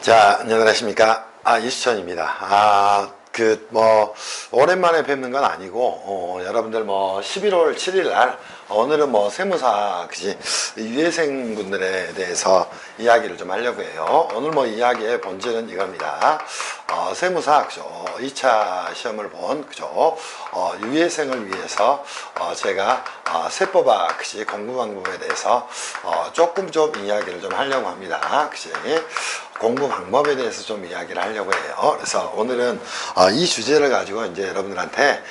자, 안녕하십니까. 이수천입니다. 오랜만에 뵙는 건 아니고, 여러분들 11월 7일 날, 오늘은 세무사, 유예생 분들에 대해서 이야기를 좀 하려고 해요. 오늘 이야기의 본질은 이겁니다. 세무사, 2차 시험을 본, 유예생을 위해서, 제가, 세법학, 공부 방법에 대해서, 조금 좀 이야기를 좀 하려고 합니다. 공부 방법에 대해서 좀 이야기를 하려고 해요. 그래서 오늘은 이 주제를 가지고 이제 여러분들한테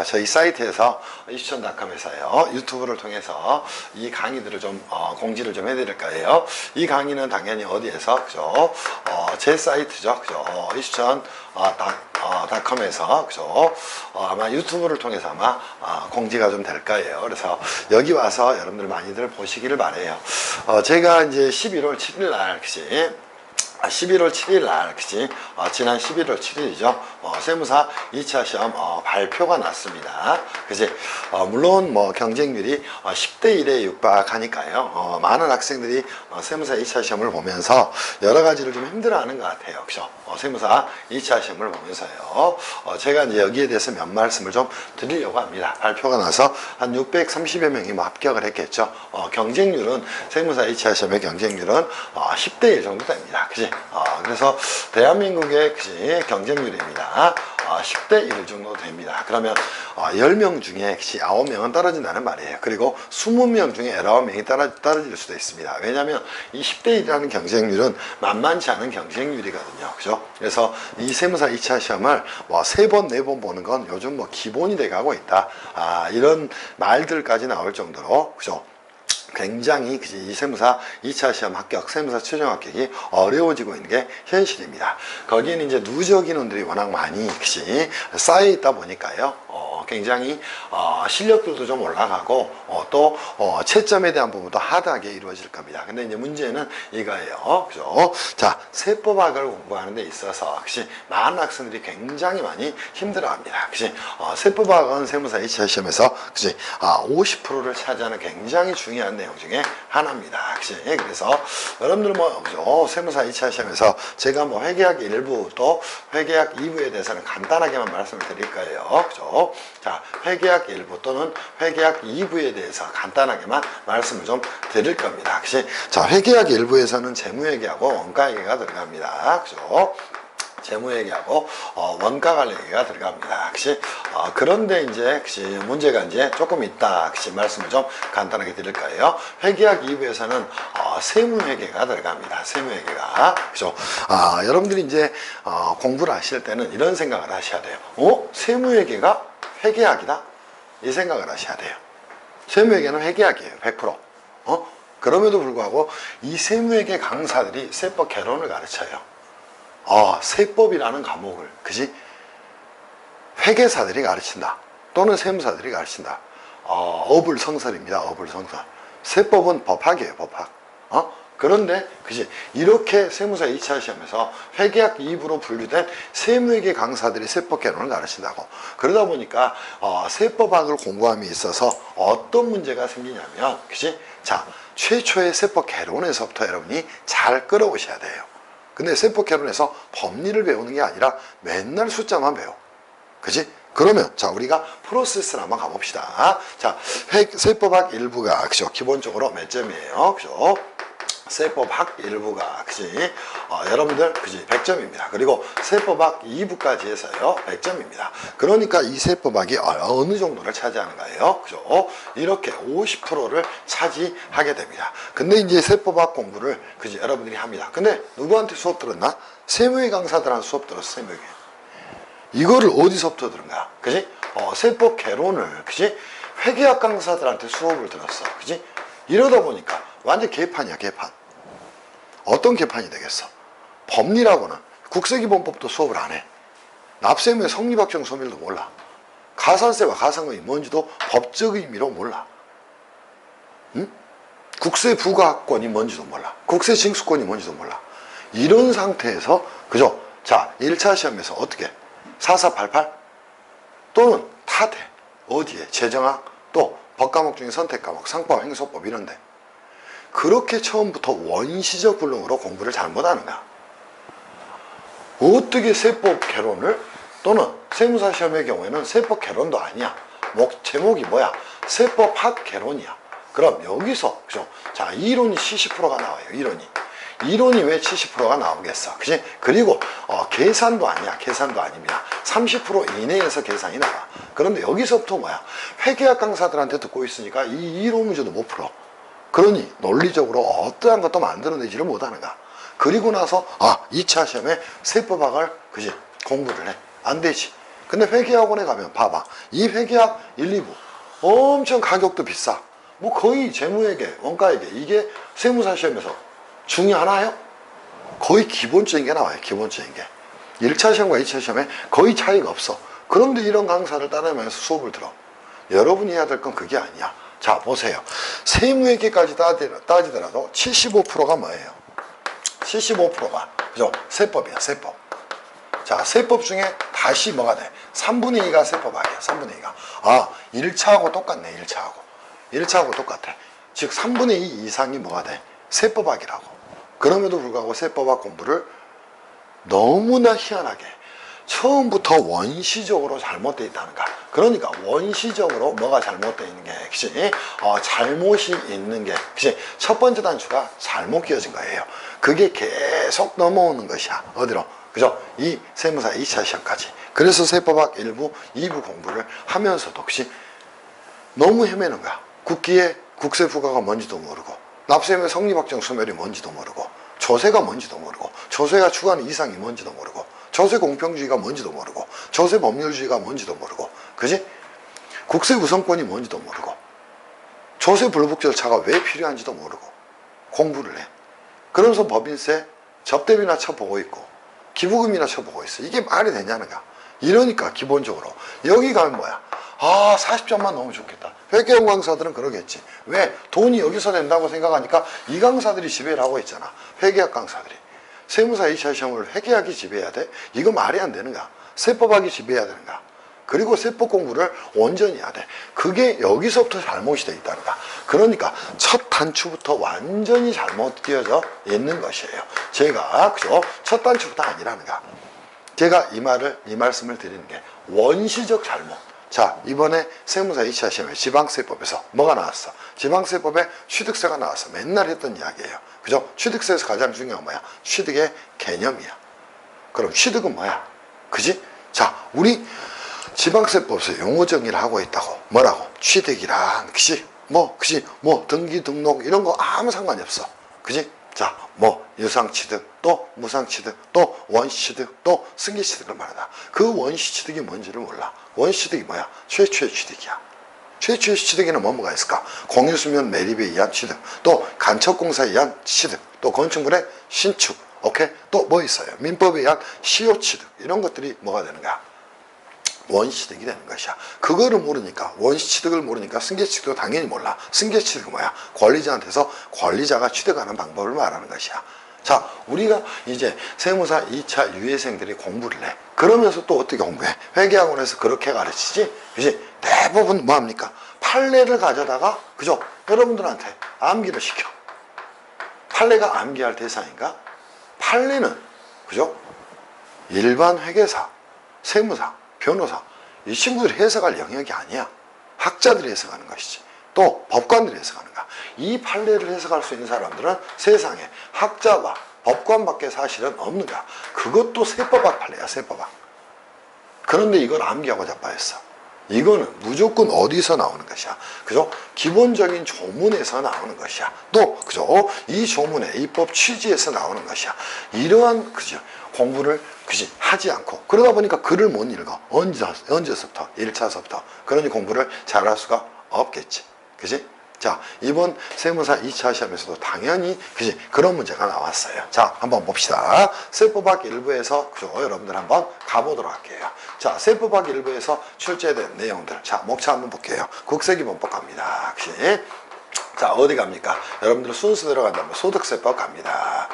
저희 사이트에서 이수천닷컴에서요, 유튜브를 통해서 이 강의들을 좀 공지를 좀 해드릴 거예요. 이 강의는 당연히 어디에서 제 사이트죠, 이수천닷컴에서 아마 유튜브를 통해서 아마 공지가 좀 될 거예요. 그래서 여기 와서 여러분들 많이들 보시기를 바래요. 제가 이제 11월 7일 날 11월 7일 날, 지난 11월 7일이죠. 세무사 2차 시험 발표가 났습니다. 물론 경쟁률이 10대 1에 육박하니까요. 많은 학생들이 세무사 2차 시험을 보면서 여러 가지를 좀 힘들어하는 것 같아요. 세무사 2차 시험을 보면서요. 제가 이제 여기에 대해서 몇 말씀을 좀 드리려고 합니다. 발표가 나서 한 630여 명이 합격을 했겠죠. 경쟁률은 세무사 2차 시험의 경쟁률은 10대 1 정도 됩니다. 그래서 대한민국의 경쟁률입니다. 10대 1 정도 됩니다. 그러면 10명 중에 9명은 떨어진다는 말이에요. 그리고 20명 중에 19명이 떨어질 수도 있습니다. 왜냐하면 이 10대 1이라는 경쟁률은 만만치 않은 경쟁률이거든요. 그래서 이 세무사 2차 시험을 3번, 4번 보는 건 요즘 기본이 돼가고 있다. 이런 말들까지 나올 정도로, 굉장히 이 세무사 2차 시험 합격, 세무사 최종 합격이 어려워지고 있는 게 현실입니다. 거기에는 이제 누적 인원들이 워낙 많이 쌓여 있다 보니까요. 굉장히 실력들도 좀 올라가고 또 채점에 대한 부분도 하드하게 이루어질 겁니다. 근데 이제 문제는 이거예요. 자, 세법학을 공부하는 데 있어서 많은 학생들이 굉장히 많이 힘들어합니다. 세법학은 세무사 2차 시험에서 50%를 차지하는 굉장히 중요한 내용 중에 하나입니다. 그래서 여러분들 세무사 2차 시험에서 제가 회계학 1부 또 회계학 2부에 대해서는 간단하게만 말씀을 드릴 거예요. 자, 회계학 1부 또는 회계학 2부에 대해서 간단하게만 말씀을 좀 드릴 겁니다. 자, 회계학 1부에서는 재무회계하고 원가회계가 들어갑니다. 재무회계하고 원가 관련 얘기가 들어갑니다. 그런데 이제 문제가 이제 조금 있다 말씀을 좀 간단하게 드릴 거예요. 회계학 2부에서는 세무회계가 들어갑니다. 세무회계가. 여러분들이 이제 공부를 하실 때는 이런 생각을 하셔야 돼요. 세무회계가 회계학이다? 이 생각을 하셔야 돼요. 세무회계는 회계학이에요. 100%. 그럼에도 불구하고 이 세무회계 강사들이 세법 개론을 가르쳐요. 세법이라는 과목을, 회계사들이 가르친다. 또는 세무사들이 가르친다. 어불성설입니다. 어불성설. 세법은 법학이에요. 법학. 그런데, 이렇게 세무사 2차 시험에서 회계학 2부로 분류된 세무회계 강사들이 세법 개론을 가르친다고. 그러다 보니까, 세법학을 공부함에 있어서 어떤 문제가 생기냐면, 자, 최초의 세법 개론에서부터 여러분이 잘 끌어오셔야 돼요. 근데 세법 개론에서 법리를 배우는 게 아니라 맨날 숫자만 배워. 그러면 자, 우리가 프로세스를 한번 가봅시다. 자, 세법학 1부가 기본적으로 몇 점이에요? 세법학 1부가 여러분들 100점입니다. 그리고 세법학 2부까지 해서요 100점입니다. 그러니까 이 세법학이 어느 정도를 차지하는가요? 이렇게 50%를 차지하게 됩니다. 근데 이제 세법학 공부를 여러분들이 합니다. 근데 누구한테 수업 들었나? 세무회 강사들한테 수업 들었어. 세무회. 이거를 어디서부터 들은가? 세법 개론을 회계학 강사들한테 수업을 들었어. 이러다 보니까 완전 개판이야. 개판. 어떤 개판이 되겠어? 법리라고는 국세기본법도 수업을 안 해. 납세무의 성립학정 소멸도 몰라. 가산세와 가상금이 뭔지도 법적 의미로 몰라. 응? 국세부가권이 뭔지도 몰라. 국세징수권이 뭔지도 몰라. 이런 상태에서 자, 1차 시험에서 어떻게 4488 또는 타대 어디에 재정학 또 법과목 중에 선택과목 상법 행소법 이런데 그렇게 처음부터 원시적 불능으로 공부를 잘못하는가? 어떻게 세법 개론을, 또는 세무사 시험의 경우에는 세법 개론도 아니야. 제목이 뭐야? 세법학 개론이야. 그럼 여기서, 그죠? 자, 이론이 70%가 나와요. 이론이 왜 70%가 나오겠어? 그지? 그리고 계산도 아니야. 계산도 아닙니다. 30% 이내에서 계산이 나와. 그런데 여기서부터 뭐야? 회계학 강사들한테 듣고 있으니까 이 이론 문제도 못 풀어. 그러니 논리적으로 어떠한 것도 만들어내지를 못하는가? 그리고 나서 2차 시험에 세법학을, 그지? 공부를 해. 안 되지. 근데 회계학원에 가면 봐봐. 이 회계학 1, 2부 엄청 가격도 비싸. 뭐 거의 재무회계, 원가회계, 이게 세무사 시험에서 중요하나요? 거의 기본적인 게 나와요. 기본적인 게. 1차 시험과 2차 시험에 거의 차이가 없어. 그런데 이런 강사를 따르면서 수업을 들어. 여러분이 해야 될 건 그게 아니야. 자, 보세요. 세무회계까지 따지더라도 75%가 뭐예요? 75%가, 그죠? 세법이야, 세법. 자, 세법 중에 다시 뭐가 돼? 3분의 2가 세법학이야, 3분의 2가. 1차하고 똑같네, 1차하고 똑같아. 즉, 3분의 2 이상이 뭐가 돼? 세법학이라고. 그럼에도 불구하고 세법학 공부를 너무나 희한하게 처음부터 원시적으로 잘못되어 있다는가. 그러니까 원시적으로 뭐가 잘못되어 있는 게, 그치? 잘못이 있는 게, 그치? 첫 번째 단추가 잘못 끼워진 거예요. 그게 계속 넘어오는 것이야. 어디로? 그죠? 이 세무사 2차 시험까지. 그래서 세법학 1부, 2부 공부를 하면서도 혹시 너무 헤매는 거야. 국기의 국세부가가 뭔지도 모르고, 납세의 성립확정 소멸이 뭔지도 모르고, 조세가 뭔지도 모르고, 조세가 추구하는 이상이 뭔지도 모르고, 조세 공평주의가 뭔지도 모르고, 조세 법률주의가 뭔지도 모르고, 그지? 국세 우선권이 뭔지도 모르고, 조세 불복 절차가 왜 필요한지도 모르고 공부를 해. 그러면서 법인세 접대비나 쳐보고 있고 기부금이나 쳐보고 있어. 이게 말이 되냐는가. 이러니까 기본적으로 여기 가면 뭐야? 40점만 넘으면 좋겠다. 회계학 강사들은 그러겠지. 왜? 돈이 여기서 된다고 생각하니까 이 강사들이 지배를 하고 있잖아. 회계학 강사들이. 세무사 2차 시험을 회계학이 지배해야 돼? 이거 말이 안 되는가? 세법학이 지배해야 되는가? 그리고 세법 공부를 온전히 해야 돼. 그게 여기서부터 잘못이 돼 있다는가. 그러니까 첫 단추부터 완전히 잘못 끼어져 있는 것이에요. 제가, 그죠? 첫 단추부터 아니라는가. 제가 이 말씀을 드리는 게 원시적 잘못. 자, 이번에 세무사 2차 시험에 지방세법에서 뭐가 나왔어? 지방세법에 취득세가 나왔어. 맨날 했던 이야기예요. 그죠? 취득세에서 가장 중요한 뭐야? 취득의 개념이야. 그럼 취득은 뭐야? 그지? 자, 우리 지방세법에서 용어 정의를 하고 있다고. 뭐라고? 취득이란, 그지? 그지? 등기, 등록, 이런 거 아무 상관이 없어. 그지? 자, 유상취득, 또 무상취득, 또 원시취득, 또 승계취득을 말하다. 그 원시취득이 뭔지를 몰라. 원시취득이 뭐야? 최초의 취득이야. 최초의 취득에는 뭐가 있을까? 공유수면 매립에 의한 취득, 또 간척공사에 의한 취득, 또 건축물의 신축, 오케이? 또 뭐 있어요? 민법에 의한 시효취득, 이런 것들이 뭐가 되는 거야? 원시취득이 되는 것이야. 그거를 모르니까, 원시취득을 모르니까 승계취득도 당연히 몰라. 승계취득은 뭐야? 권리자한테서 권리자가 취득하는 방법을 말하는 것이야. 자, 우리가 이제 세무사 2차 유예생들이 공부를 해. 그러면서 또 어떻게 공부해? 회계학원에서 그렇게 가르치지? 그지? 대부분 뭐합니까? 판례를 가져다가, 그죠? 여러분들한테 암기를 시켜. 판례가 암기할 대상인가? 판례는, 그죠? 일반 회계사, 세무사, 변호사, 이 친구들이 해석할 영역이 아니야. 학자들이 해석하는 것이지. 또 법관들이 해석하는 거야. 이 판례를 해석할 수 있는 사람들은 세상에 학자와 법관밖에 사실은 없는 거야. 그것도 세법학 판례야, 세법학. 그런데 이걸 암기하고 자빠졌어. 이거는 무조건 어디서 나오는 것이야? 그죠? 기본적인 조문에서 나오는 것이야. 또, 그죠? 이 조문의 입법 취지에서 나오는 것이야. 이러한, 그죠? 공부를, 그지? 하지 않고. 그러다 보니까 글을 못 읽어. 언제서부터? 1차서부터. 그러니 공부를 잘할 수가 없겠지. 그지? 자, 이번 세무사 2차 시험에서도 당연히, 그지? 그런 문제가 나왔어요. 자, 한번 봅시다. 세법학 일부에서, 그죠? 여러분들 한번 가보도록 할게요. 자, 세법학 일부에서 출제된 내용들. 자, 목차 한번 볼게요. 국세기본법 갑니다. 그지? 자, 어디 갑니까? 여러분들 순서대로 간다면 소득세법 갑니다.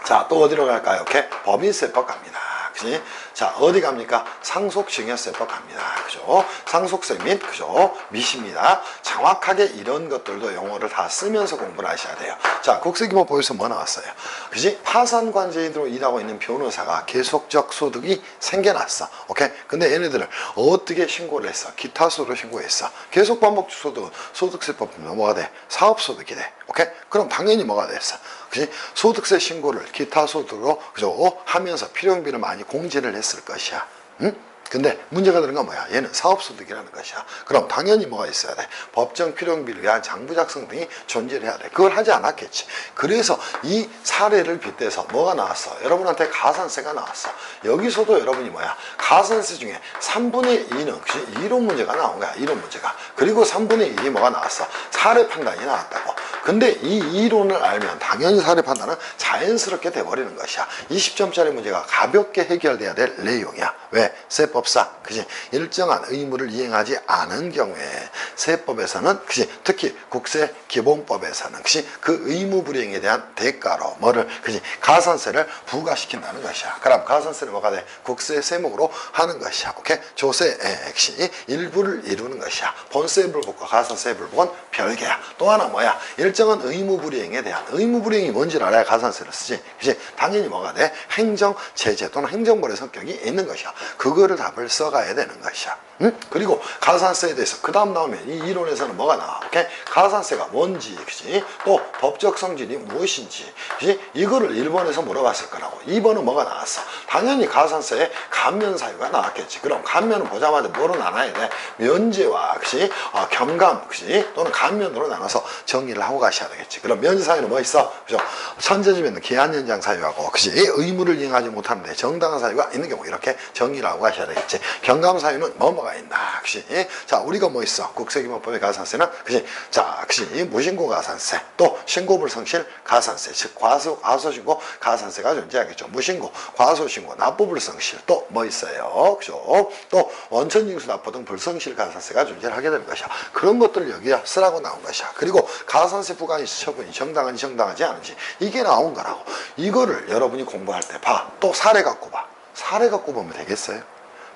자, 또 어디로 갈까요? 이렇게 법인세법 갑니다. 그지? 자, 어디 갑니까? 상속증여세법 갑니다. 그죠? 상속세 및 그죠? 미시입니다. 정확하게 이런 것들도 용어를 다 쓰면서 공부를 하셔야 돼요. 자, 국세기본법에서 뭐 나왔어요? 그지? 파산관제인으로 일하고 있는 변호사가 계속적 소득이 생겨났어. 오케이? 근데 얘네들을 어떻게 신고를 했어? 기타 소득으로 신고했어. 계속 반복적 소득은 소득세법 뭐가 돼? 사업소득이 돼. 오케이? 그럼 당연히 뭐가 됐어? 그지? 소득세 신고를 기타 소득으로 그죠? 하면서 필요용비를 많이 공제를 했을 것이야. 응? 근데 문제가 되는 건 뭐야? 얘는 사업소득이라는 것이야. 그럼 당연히 뭐가 있어야 돼? 법정 필요용비를 위한 장부 작성 등이 존재를 해야 돼. 그걸 하지 않았겠지. 그래서 이 사례를 빗대서 뭐가 나왔어? 여러분한테 가산세가 나왔어. 여기서도 여러분이 뭐야? 가산세 중에 3분의 2는 그치? 이론 문제가 나온 거야. 이론 문제가. 그리고 3분의 1이 뭐가 나왔어? 사례 판단이 나왔다고. 근데 이 이론을 알면 당연히 사례 판단은 자연스럽게 돼버리는 것이야. 20점짜리 문제가 가볍게 해결돼야 될 내용이야. 왜? 세법상 그지? 일정한 의무를 이행하지 않은 경우에 세법에서는 그지? 특히 국세기본법에서는 그지? 그 의무 불이행에 대한 대가로 뭐를 그지? 가산세를 부과시킨다는 것이야. 그럼 가산세를 뭐가 돼? 국세 세목으로 하는 것이야. 오케이? 조세 액시 일부를 이루는 것이야. 본세 불복과 가산세 불복은 별개야. 또 하나 뭐야? 일정한 의무 불이행에 대한 의무 불이행이 뭔지를 알아야 가산세를 쓰지. 그지? 당연히 뭐가 돼? 행정 제재 또는 행정벌의 성격이 있는 것이야. 그거를 답을 써가야 되는 것이야. 응? 그리고 가산세에 대해서 그 다음 나오면 이 이론에서는 뭐가 나와? 오케이? 가산세가 뭔지, 그지? 또 법적 성질이 무엇인지, 그지? 이거를 1번에서 물어봤을 거라고. 2번은 뭐가 나왔어? 당연히 가산세에 감면 사유가 나왔겠지. 그럼 감면은 보자마자 뭐로 나눠야 돼? 면제와, 그지? 경감, 그지? 또는 감면으로 나눠서 정리를 하고 가셔야 되겠지. 그럼 면제 사유는 뭐 있어? 그죠? 천재지면은 기한 연장 사유하고, 그지? 의무를 이행하지 못하는데 정당한 사유가 있는 경우 이렇게 정리를 하고 가셔야 되겠지. 경감 사유는 뭐가 있나, 그지? 자, 우리가 뭐 있어? 국세기본법의 가산세는, 그지? 자, 그지? 무신고 가산세, 또 신고불성실 가산세, 즉 과소신고 가산세가 존재하겠죠. 무신고, 과소신고, 납부불성실, 또 뭐 있어요? 그죠? 또 원천징수 납부 등 불성실 가산세가 존재를 하게 되는 것이야. 그런 것들을 여기에 쓰라고 나온 것이야. 그리고 가산세 부과의 처분이 정당한지 정당하지 않은지 이게 나온 거라고. 이거를 여러분이 공부할 때 봐. 또 사례 갖고 봐. 사례 갖고 보면 되겠어요?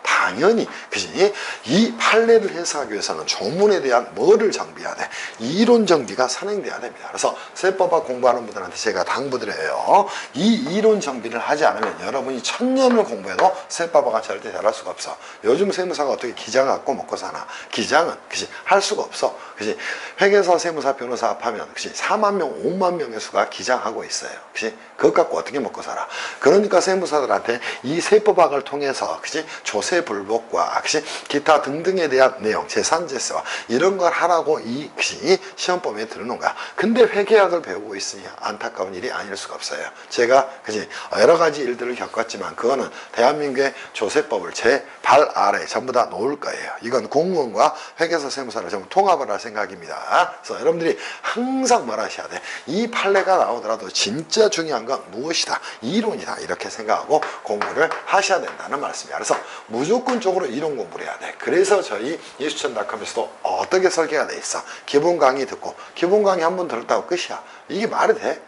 당연히 그지? 이 판례를 해석하기 위해서는 조문에 대한 뭐를 정비해야 돼? 이론 정비가 선행돼야 됩니다. 그래서 세법학 공부하는 분들한테 제가 당부드려요. 이 이론 정비를 하지 않으면 여러분이 1000년을 공부해도 세법학은 절대 잘할 수가 없어. 요즘 세무사가 어떻게 기장 갖고 먹고 사나? 기장은 그지? 할 수가 없어. 그지? 회계사, 세무사, 변호사 합하면 그지? 4만 명, 5만 명의 수가 기장하고 있어요. 그지? 그것 갖고 어떻게 먹고 살아? 그러니까 세무사들한테 이 세법학을 통해서 그지? 조세불복과 그지? 기타 등등에 대한 내용, 재산제세와 이런 걸 하라고 이 그지? 시험범위에 들어놓은 거야. 근데 회계학을 배우고 있으니 안타까운 일이 아닐 수가 없어요. 제가 그지? 여러 가지 일들을 겪었지만 그거는 대한민국의 조세법을 제 발 아래 전부 다 놓을 거예요. 이건 공무원과 회계사, 세무사를 전부 통합을 할 생각입니다. 그래서 여러분들이 항상 뭘 하셔야 돼? 이 판례가 나오더라도 진짜 중요한 건 무엇이다? 이론이다. 이렇게 생각하고 공부를 하셔야 된다는 말씀이야. 그래서 무조건적으로 이론 공부를 해야 돼. 그래서 저희 예수천닷컴에서도 어떻게 설계가 돼 있어? 기본 강의 듣고 기본 강의 한 번 들었다고 끝이야. 이게 말이 돼?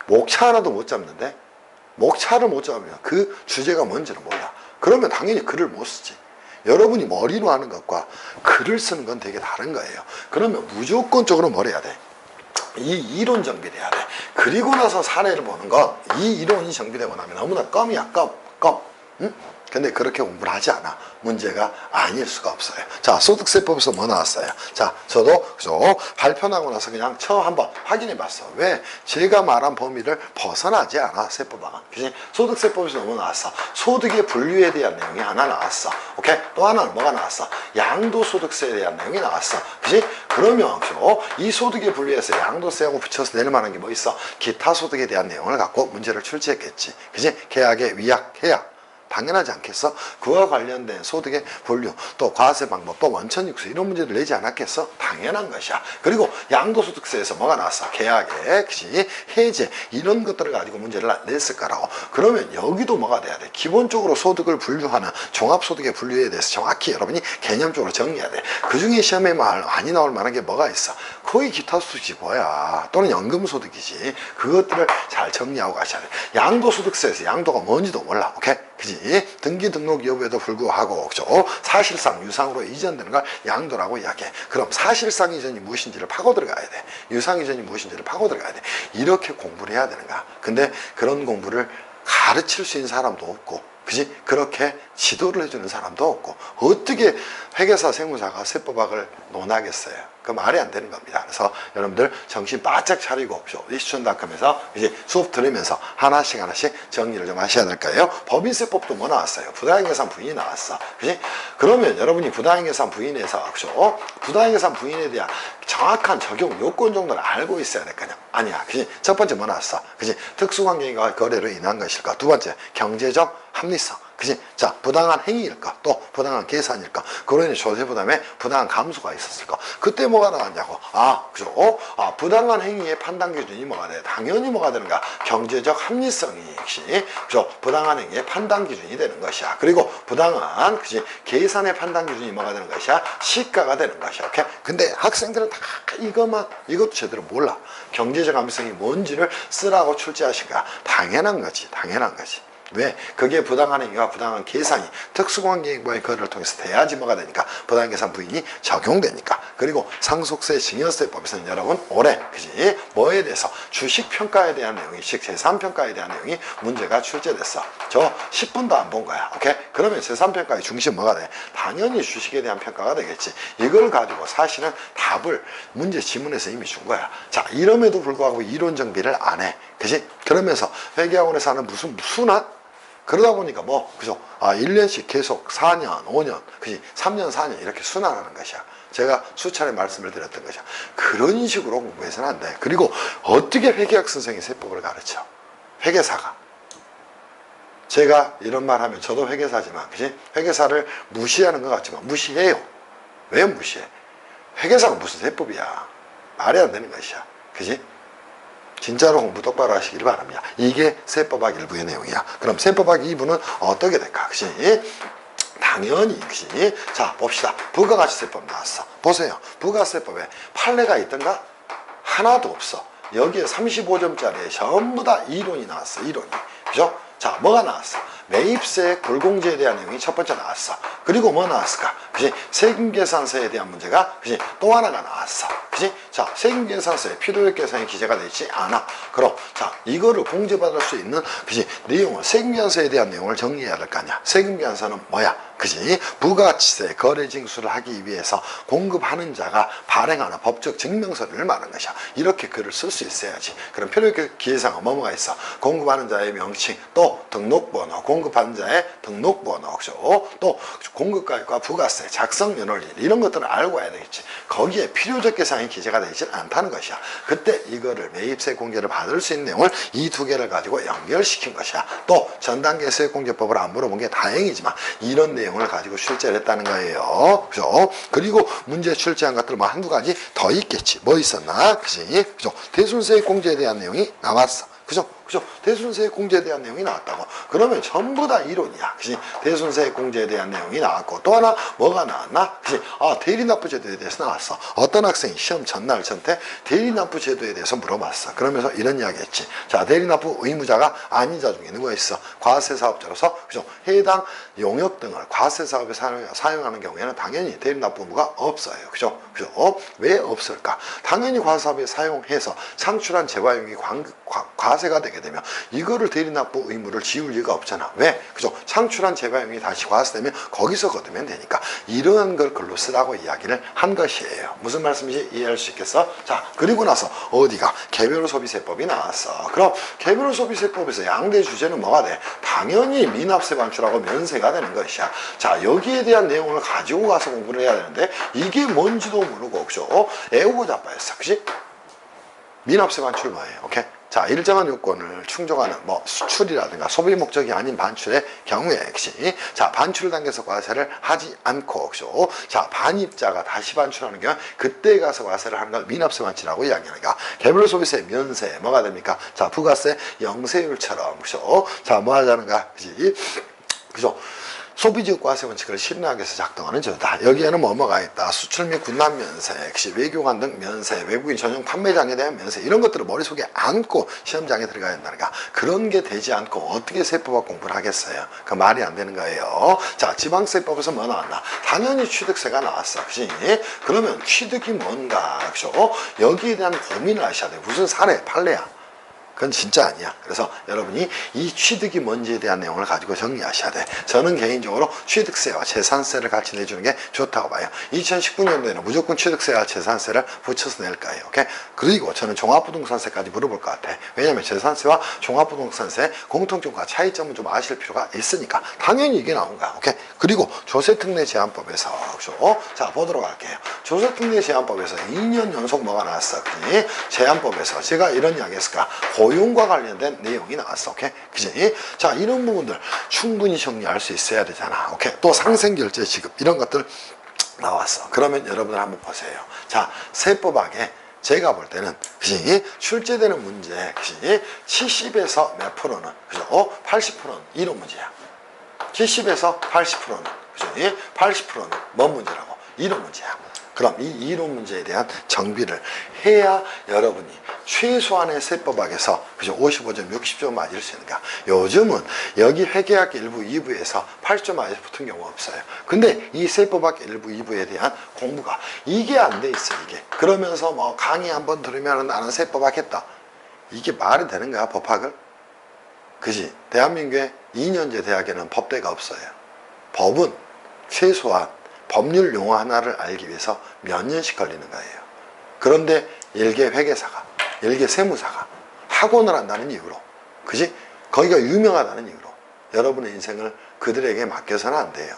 목차 하나도 못 잡는데? 목차를 못 잡으면 그 주제가 뭔지는 몰라. 그러면 당연히 글을 못 쓰지. 여러분이 머리로 하는 것과 글을 쓰는 건 되게 다른 거예요. 그러면 무조건적으로 뭘 해야 돼? 이 이론 정비를 해야 돼. 그리고 나서 사례를 보는 건 이 이론이 정비되고 나면 너무나 껌이야. 껌. 응? 근데 그렇게 공부를 하지 않아. 문제가 아닐 수가 없어요. 자, 소득세법에서 뭐 나왔어요? 자, 저도 그죠? 발표나고 나서 그냥 처음 한번 확인해 봤어. 왜? 제가 말한 범위를 벗어나지 않아, 세법은. 그지? 소득세법에서 뭐 나왔어? 소득의 분류에 대한 내용이 하나 나왔어. 오케이? 또 하나는 뭐가 나왔어? 양도소득세에 대한 내용이 나왔어. 그지? 그러면 그죠? 이 소득의 분류에서 양도세하고 붙여서 낼 만한 게 뭐 있어? 기타 소득에 대한 내용을 갖고 문제를 출제했겠지. 그지? 계약의 위약, 해약. 당연하지 않겠어? 그와 관련된 소득의 분류, 또 과세 방법, 또 원천징수 이런 문제를 내지 않았겠어? 당연한 것이야. 그리고 양도소득세에서 뭐가 나왔어? 계약의 그치? 해제 이런 것들을 가지고 문제를 냈을 거라고. 그러면 여기도 뭐가 돼야 돼? 기본적으로 소득을 분류하는 종합소득의 분류에 대해서 정확히 여러분이 개념적으로 정리해야 돼. 그 중에 시험에 많이 나올 만한 게 뭐가 있어? 거의 기타 소득이 뭐야? 또는 연금소득이지. 그것들을 잘 정리하고 가셔야 돼. 양도소득세에서 양도가 뭔지도 몰라. 오케이? 그지? 그지? 등기 등록 여부에도 불구하고, 그죠? 사실상 유상으로 이전되는 걸 양도라고 이야기해. 그럼 사실상 이전이 무엇인지를 파고 들어가야 돼. 유상 이전이 무엇인지를 파고 들어가야 돼. 이렇게 공부를 해야 되는 거야. 근데 그런 공부를 가르칠 수 있는 사람도 없고, 그지? 그렇게 지도를 해주는 사람도 없고, 어떻게 회계사, 세무사가 세법학을 논하겠어요? 그 말이 안 되는 겁니다. 그래서 여러분들 정신 바짝 차리고 이수천닷컴에서 이제 수업 들으면서 하나씩 정리를 좀 하셔야 될 거예요. 법인세법도 뭐 나왔어요? 부당행계산 부인이 나왔어. 그지? 그러면 여러분이 부당행계산 부인에서, 그죠? 부당행계산 부인에 대한 정확한 적용 요건 정도를 알고 있어야 될 거냐? 아니야. 그지? 첫 번째 뭐 나왔어? 그지? 특수관계인과 거래로 인한 것일까? 두 번째, 경제적 합리성. 그지? 자, 부당한 행위일까? 또 부당한 계산일까? 그로 인해 조세부담에 부당한 감소가 있었을까? 그때 뭐가 나왔냐고. 그죠? 부당한 행위의 판단 기준이 뭐가 돼? 당연히 뭐가 되는가? 경제적 합리성이, 그죠? 부당한 행위의 판단 기준이 되는 것이야. 그리고 부당한, 그지? 계산의 판단 기준이 뭐가 되는 것이야? 시가가 되는 것이야. 오케이? 근데 학생들은 다 이것도 제대로 몰라. 경제적 합리성이 뭔지를 쓰라고 출제하시니까 당연한 거지. 왜? 그게 부당한 행위와 부당한 계산이 특수관계인과의 거래를 통해서 돼야지 뭐가 되니까 부당한 계산 부인이 적용되니까. 그리고 상속세 증여세법에서는 여러분 올해, 그지? 뭐에 대해서 주식평가에 대한 내용이, 재산평가에 대한 내용이 문제가 출제됐어. 저 10분도 안 본 거야. 오케이? 그러면 재산평가의 중심 뭐가 돼? 당연히 주식에 대한 평가가 되겠지. 이걸 가지고 사실은 답을 문제 지문에서 이미 준 거야. 자, 이럼에도 불구하고 이론 정비를 안 해. 그지? 그러면서 회계학원에서 하는 무슨 순환? 그러다 보니까 그죠? 1년씩 계속 4년, 5년, 그지? 3년, 4년 이렇게 순환하는 것이야. 제가 수차례 말씀을 드렸던 것이야. 그런 식으로 공부해서는 안 돼. 그리고 어떻게 회계학 선생이 세법을 가르쳐? 회계사가. 제가 이런 말 하면 저도 회계사지만, 그지? 회계사를 무시하는 것 같지만 무시해요. 왜 무시해? 회계사가 무슨 세법이야. 말이 안 되는 것이야. 그지? 진짜로 공부 똑바로 하시길 바랍니다. 이게 세법학 1부의 내용이야. 그럼 세법학 2부는 어떻게 될까? 그치? 당연히, 그치? 자, 봅시다. 부가가치세법 나왔어. 보세요. 부가세법에 판례가 있던가? 하나도 없어. 여기에 35점짜리에 전부 다 이론이 나왔어. 이론이. 그죠? 자, 뭐가 나왔어? 매입세 불공제에 대한 내용이 첫 번째 나왔어. 그리고 뭐 나왔을까? 그지? 세금계산서에 대한 문제가, 그지? 또 하나가 나왔어. 그지? 자, 세금계산서에 필요액 계산이 기재가 되지 않아. 그럼, 자, 이거를 공제받을 수 있는, 그지? 내용을, 세금계산서에 대한 내용을 정리해야 될 거 아니야. 세금계산서는 뭐야? 그지? 부가가치세 거래 징수를 하기 위해서 공급하는 자가 발행하는 법적 증명서를 말하는 것이야. 이렇게 글을 쓸 수 있어야지. 그럼 필요액 기재사항은 뭐가 있어? 공급하는 자의 명칭, 또 등록번호, 공급하는 자의 등록번호, 그죠? 또 공급가액과 부가세, 작성 연월일 이런 것들을 알고 와야 되겠지. 거기에 필요적 계산이 기재가 되지 않다는 것이야. 그때 이거를 매입세 공제를 받을 수 있는 내용을 이 두 개를 가지고 연결시킨 것이야. 또 전단계 세액공제법을 안 물어본 게 다행이지만 이런 내용을 가지고 출제를 했다는 거예요. 그죠? 그리고 문제 출제한 것들 뭐 한두 가지 더 있겠지. 뭐 있었나? 그지? 그죠? 대순세액공제에 대한 내용이 나왔어. 그죠? 대순세액공제에 대한 내용이 나왔다고. 그러면 전부 다 이론이야. 그지? 대순세액공제에 대한 내용이 나왔고, 또 하나 뭐가 나왔나? 그지? 대리납부제도에 대해서 나왔어. 어떤 학생이 시험 전날 전때 대리납부제도에 대해서 물어봤어. 그러면서 이런 이야기 했지. 자, 대리납부 의무자가 아닌 자 중에 누가 있어? 과세사업자로서, 그죠? 해당 용역 등을 과세사업에 사용하는 경우에는 당연히 대리납부 의무가 없어요. 그죠? 왜 없을까? 당연히 과세사업에 사용해서 창출한 재화용이 과세가 되게 되면 이거를 대리납부 의무를 지울 리가 없잖아. 왜? 그죠? 창출한 재화용이 다시 과세되면 거기서 거두면 되니까 이러한 걸 글로 쓰라고 이야기를 한 것이에요. 무슨 말씀인지 이해할 수 있겠어? 자, 그리고 나서 어디가? 개별소비세법이 나왔어. 그럼 개별소비세법에서 양대 주제는 뭐가 돼? 당연히 미납세 반출하고 면세가 되는 것이야. 자, 여기에 대한 내용을 가지고 가서 공부를 해야 되는데 이게 뭔지도 모르고, 그죠? 애우고 자빠졌어. 그지? 미납세 반출 뭐예요? 오케이? 자, 일정한 요건을 충족하는 수출이라든가 소비 목적이 아닌 반출의 경우에, 그치? 자, 반출 단계에서 과세를 하지 않고, 그죠? 자, 반입자가 다시 반출하는 경우 그때 가서 과세를 하는 걸 미납세 반출이라고 이야기하니까 개별소비세 면세 뭐가 됩니까? 자, 부가세 영세율처럼, 그죠? 자, 뭐 하자는가? 그지? 그죠? 소비지효과세 원칙을 실현하기 위해서 작동하는 제도다. 여기에는 뭐가 있다. 수출 및 군남 면세, 외교관 등 면세, 외국인 전용 판매장에 대한 면세 이런 것들을 머릿속에 안고 시험장에 들어가야 된다니까. 그런 게 되지 않고 어떻게 세법학 공부를 하겠어요. 그 말이 안 되는 거예요. 자, 지방세법에서 뭐 나왔나? 당연히 취득세가 나왔어. 그치? 그러면 취득이 뭔가? 그죠? 여기에 대한 고민을 하셔야 돼. 무슨 사례, 판례야. 그건 진짜 아니야. 그래서 여러분이 이 취득이 뭔지에 대한 내용을 가지고 정리하셔야 돼. 저는 개인적으로 취득세와 재산세를 같이 내주는 게 좋다고 봐요. 2019년도에는 무조건 취득세와 재산세를 붙여서 낼 거예요. 오케이? 그리고 저는 종합부동산세까지 물어볼 것 같아. 왜냐면 재산세와 종합부동산세 공통점과 차이점은 좀 아실 필요가 있으니까. 당연히 이게 나온 거야. 오케이? 그리고 조세특례 제한법에서 그렇죠? 자, 보도록 할게요. 조세특례 제한법에서 2년 연속 뭐가 나왔어? 그지? 제한법에서 제가 이런 이야기 했을까? 고용과 관련된 내용이 나왔어. 오케이? 그지? 자, 이런 부분들 충분히 정리할 수 있어야 되잖아. 오케이? 또 상생결제 지급 이런 것들 나왔어. 그러면 여러분들 한번 보세요. 자, 세법학에 제가 볼 때는 그지? 출제되는 문제 그지? 70에서 몇 프로는 그죠? 80%는 이런 문제야. 70에서 80%는 그지? 80%는 뭔 문제라고? 이런 문제야. 그럼 이 이론 문제에 대한 정비를 해야 여러분이 최소한의 세법학에서 그죠? 55점, 60점 맞을 수 있는가? 요즘은 여기 회계학 1부, 2부에서 8점 맞을 붙은 경우 없어요. 근데 이 세법학 1부, 2부에 대한 공부가 이게 안 돼 있어, 이게. 그러면서 뭐 강의 한번 들으면 나는 세법학 했다. 이게 말이 되는 거야, 법학을? 그지? 대한민국의 2년제 대학에는 법대가 없어요. 법은 최소한 법률 용어 하나를 알기 위해서 몇 년씩 걸리는 거예요. 그런데 일개 회계사가, 일개 세무사가 학원을 한다는 이유로, 그지? 거기가 유명하다는 이유로 여러분의 인생을 그들에게 맡겨서는 안 돼요.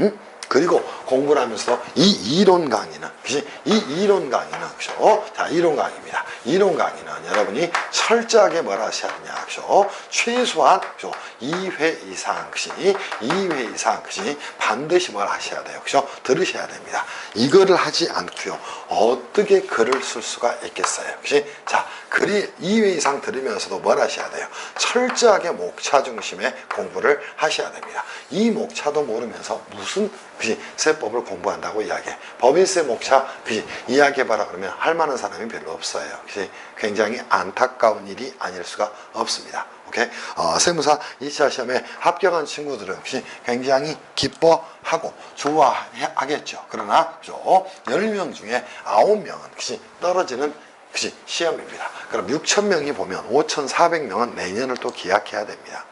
응? 그리고 공부를 하면서 이 이론 강의는, 그치? 이 이론 강의는, 그죠? 자, 이론 강의입니다. 이론 강의는 여러분이 철저하게 뭘 하셔야 되냐, 그죠? 최소한, 그죠? 2회 이상, 그치? 2회 이상, 그치? 반드시 뭘 하셔야 돼요, 그죠? 들으셔야 됩니다. 이거를 하지 않고요. 어떻게 글을 쓸 수가 있겠어요, 그치? 자, 글이 2회 이상 들으면서도 뭘 하셔야 돼요? 철저하게 목차 중심의 공부를 하셔야 됩니다. 이 목차도 모르면서 무슨 그지 세법을 공부한다고 이야기해. 법인세 목차 그지 이야기해봐라 그러면 할 만한 사람이 별로 없어요. 그지 굉장히 안타까운 일이 아닐 수가 없습니다. 오케이? 세무사 2차 시험에 합격한 친구들은 그지 굉장히 기뻐하고 좋아하겠죠. 그러나 그죠 10명 중에 9명은 그지 떨어지는 그지 시험입니다. 그럼 6,000명이 보면 5,400명은 내년을 또 기약해야 됩니다.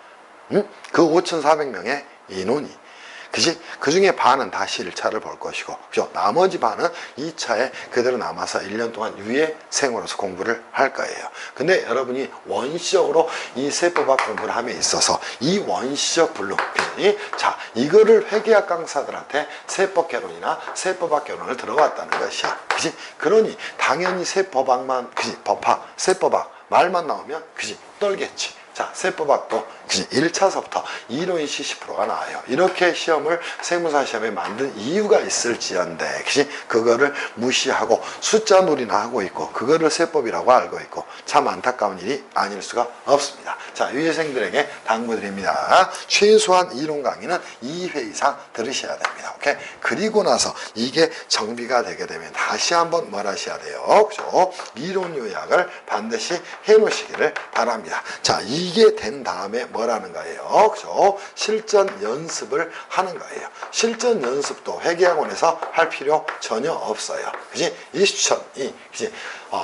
응? 그 5,400명의 인원이 그지? 그 중에 반은 다시 1차를 볼 것이고, 그죠? 나머지 반은 2차에 그대로 남아서 1년 동안 유예생으로서 공부를 할 거예요. 근데 여러분이 원시적으로 이 세법학 공부를 함에 있어서 이 원시적 블록, 그지? 자, 이거를 회계학 강사들한테 세법 개론이나 세법학 개론을 들어왔다는 것이야. 그지? 그러니 당연히 세법학만, 그지? 법학, 세법학 말만 나오면, 그지? 떨겠지. 자, 세법학도 1차서부터 이론이 70%가 나와요. 이렇게 시험을 세무사 시험에 만든 이유가 있을지언데 그거를 무시하고 숫자 놀이나 하고 있고 그거를 세법이라고 알고 있고 참 안타까운 일이 아닐 수가 없습니다. 자, 유예생들에게 당부드립니다. 최소한 이론 강의는 2회 이상 들으셔야 됩니다. 오케이? 그리고 나서 이게 정비가 되게 되면 다시 한번 뭘 하셔야 돼요. 그죠? 이론 요약을 반드시 해 놓으시기를 바랍니다. 자, 이게 된 다음에 뭐라는 거예요? 그죠? 실전 연습을 하는 거예요. 실전 연습도 회계학원에서 할 필요 전혀 없어요. 그지? 20이, 그지?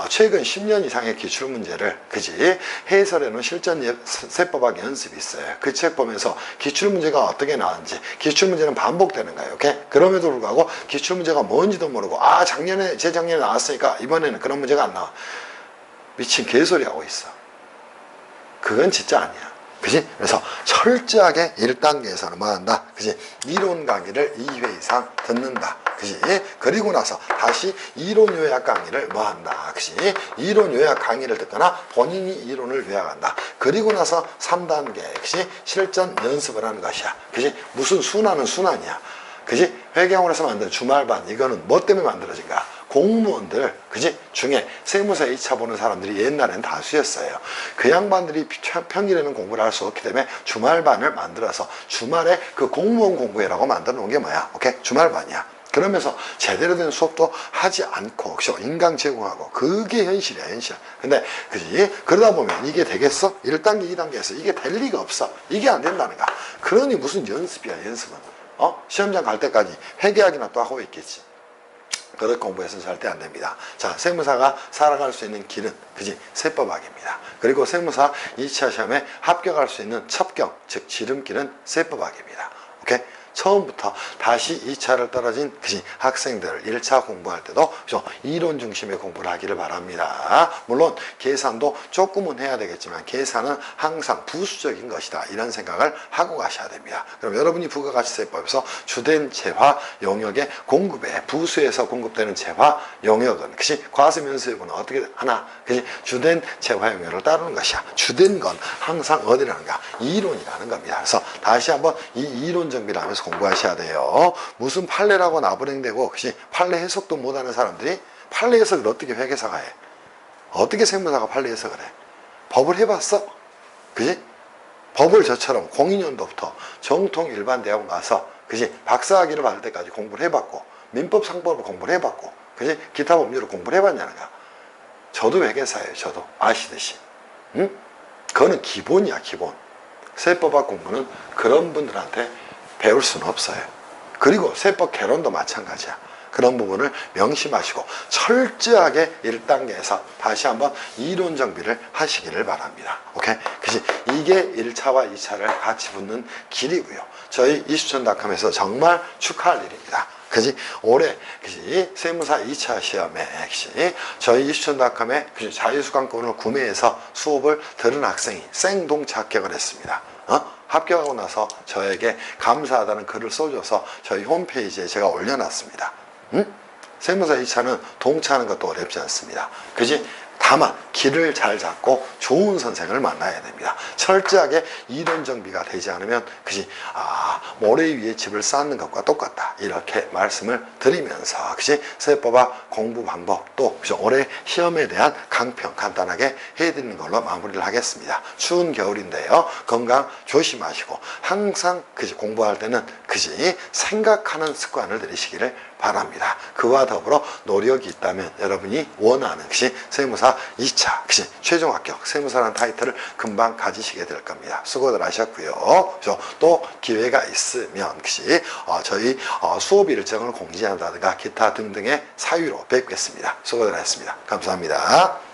최근 10년 이상의 기출문제를, 그지? 해설해 놓은 실전 세법학 연습이 있어요. 그 책 보면서 기출문제가 어떻게 나왔는지, 기출문제는 반복되는 거예요. 오케이? 그럼에도 불구하고 기출문제가 뭔지도 모르고, 작년에, 재작년에 나왔으니까 이번에는 그런 문제가 안 나와. 미친 개소리 하고 있어. 그건 진짜 아니야. 그지? 그래서 철저하게 1단계에서는 뭐 한다? 그지? 이론 강의를 2회 이상 듣는다. 그지? 그리고 나서 다시 이론 요약 강의를 뭐 한다? 그지? 이론 요약 강의를 듣거나 본인이 이론을 요약한다. 그리고 나서 3단계, 그지? 실전 연습을 하는 것이야. 그지? 무슨 순환은 순환이야. 그지? 회계학원에서 만든 주말반, 이거는 뭐 때문에 만들어진가? 공무원들 그지 중에 세무사 2차 보는 사람들이 옛날엔 다수였어요. 그 양반들이 평일에는 공부를 할 수 없기 때문에 주말반을 만들어서 주말에 그 공무원 공부회라고 만들어 놓은 게 뭐야? 오케이? 주말반이야. 그러면서 제대로 된 수업도 하지 않고 그죠? 인강 제공하고 그게 현실이야 현실. 근데 그지 그러다 보면 이게 되겠어? 1단계 2단계에서 이게 될 리가 없어. 이게 안 된다는 거야. 그러니 무슨 연습이야 연습은. 시험장 갈 때까지 회계학이나 또 하고 있겠지. 그렇게 공부해서는 절대 안 됩니다. 자, 세무사가 살아갈 수 있는 길은 그지 세법학입니다. 그리고 세무사 2차 시험에 합격할 수 있는 첩경, 즉 지름길은 세법학입니다. 오케이? 처음부터 다시 2차를 떨어진 그지 학생들 1차 공부할 때도 이론 중심의 공부를 하기를 바랍니다. 물론 계산도 조금은 해야 되겠지만 계산은 항상 부수적인 것이다 이런 생각을 하고 가셔야 됩니다. 그럼 여러분이 부가가치세법에서 주된 재화 용역의 공급에 부수에서 공급되는 재화 용역은 그지 과세면세유는 어떻게 하나 그지 주된 재화 용역을 따르는 것이야. 주된 건 항상 어디라는가 이론이라는 겁니다. 그래서 다시 한번 이 이론 정비를 하면서 공부하셔야 돼요. 무슨 판례라고 나불행되고 그치? 판례 해석도 못하는 사람들이 판례 해석을 어떻게 회계사가 해? 어떻게 세무사가 판례 해석을 해? 법을 해봤어? 그지? 법을 저처럼 02년도부터 정통 일반 대학원 가서 그지? 박사학위를 받을 때까지 공부를 해봤고 민법 상법을 공부를 해봤고 그지? 기타 법률을 공부를 해봤냐는 거야. 저도 회계사예요. 저도 아시듯이. 응? 그거는 기본이야 기본. 세법학 공부는 그런 분들한테 배울 수는 없어요. 그리고 세법 개론도 마찬가지야. 그런 부분을 명심하시고 철저하게 1단계에서 다시 한번 이론 정비를 하시기를 바랍니다. 오케이? 그치? 이게 1차와 2차를 같이 붙는 길이고요. 저희 이수천닷컴에서 정말 축하할 일입니다. 그지? 올해, 그지? 세무사 2차 시험에, 그지? 저희 이수천닷컴에 자유수강권을 구매해서 수업을 들은 학생이 생동차 합격을 했습니다. 합격하고 나서 저에게 감사하다는 글을 써줘서 저희 홈페이지에 제가 올려놨습니다. 세무사 2차는 동차하는 것도 어렵지 않습니다. 그지? 다만 길을 잘 잡고 좋은 선생을 만나야 됩니다. 철저하게 이론 정비가 되지 않으면 그지? 모래 위에 집을 쌓는 것과 똑같다. 이렇게 말씀을 드리면서 그지? 세법학 공부 방법 또 그죠? 올해 시험에 대한 강평 간단하게 해드리는 걸로 마무리를 하겠습니다. 추운 겨울인데요. 건강 조심하시고 항상 그지? 공부할 때는 그지? 생각하는 습관을 들이시기를 바랍니다. 그와 더불어 노력이 있다면 여러분이 원하는 것이 세무사 2차 그치? 최종 합격 세무사라는 타이틀을 금방 가지시게 될 겁니다. 수고들 하셨고요. 또 기회가 있으면 그치? 저희 수업 일정을 공지한다든가 기타 등등의 사유로 뵙겠습니다. 수고들 하셨습니다. 감사합니다.